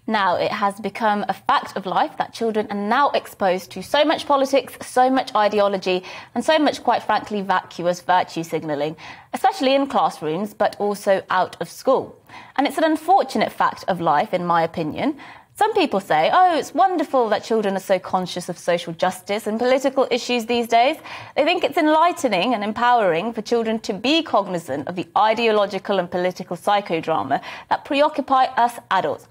Now, it has become a fact of life that children are now exposed to so much politics, so much ideology, and so much, quite frankly, vacuous virtue signalling, especially in classrooms, but also out of school. And it's an unfortunate fact of life, in my opinion. Some people say, oh, it's wonderful that children are so conscious of social justice and political issues these days. They think it's enlightening and empowering for children to be cognizant of the ideological and political psychodrama that preoccupy us adults.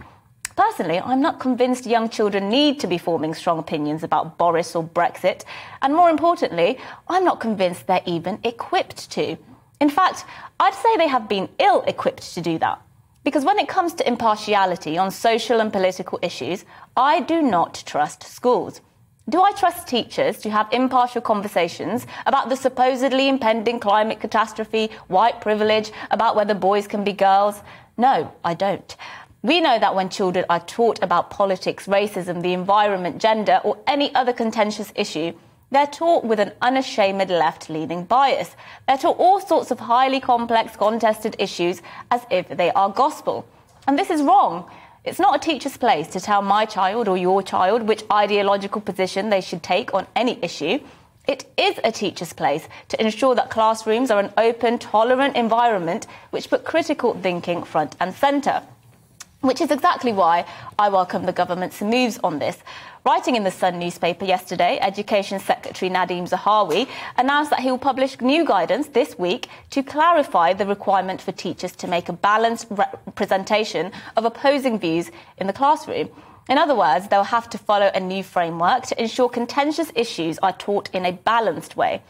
Personally, I'm not convinced young children need to be forming strong opinions about Boris or Brexit. And more importantly, I'm not convinced they're even equipped to. In fact, I'd say they have been ill-equipped to do that. Because when it comes to impartiality on social and political issues, I do not trust schools. Do I trust teachers to have impartial conversations about the supposedly impending climate catastrophe, white privilege, about whether boys can be girls? No, I don't. We know that when children are taught about politics, racism, the environment, gender, or any other contentious issue, they're taught with an unashamed left-leaning bias. They're taught all sorts of highly complex, contested issues as if they are gospel. And this is wrong. It's not a teacher's place to tell my child or your child which ideological position they should take on any issue. It is a teacher's place to ensure that classrooms are an open, tolerant environment which put critical thinking front and centre. Which is exactly why I welcome the government's moves on this. Writing in the Sun newspaper yesterday, Education Secretary Nadeem Zahawi announced that he will publish new guidance this week to clarify the requirement for teachers to make a balanced representation of opposing views in the classroom. In other words, they'll have to follow a new framework to ensure contentious issues are taught in a balanced way.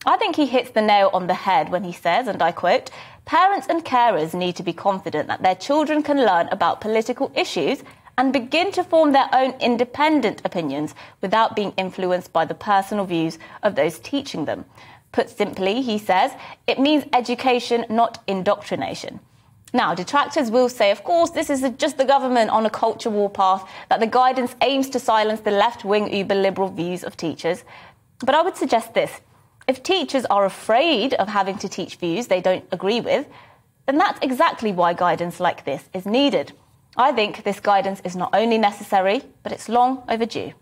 I think he hits the nail on the head when he says, and I quote, "Parents and carers need to be confident that their children can learn about political issues and begin to form their own independent opinions without being influenced by the personal views of those teaching them." Put simply, he says, it means education, not indoctrination. Now, detractors will say, of course, this is just the government on a culture war path, that the guidance aims to silence the left-wing uber-liberal views of teachers. But I would suggest this. If teachers are afraid of having to teach views they don't agree with, then that's exactly why guidance like this is needed. I think this guidance is not only necessary, but it's long overdue.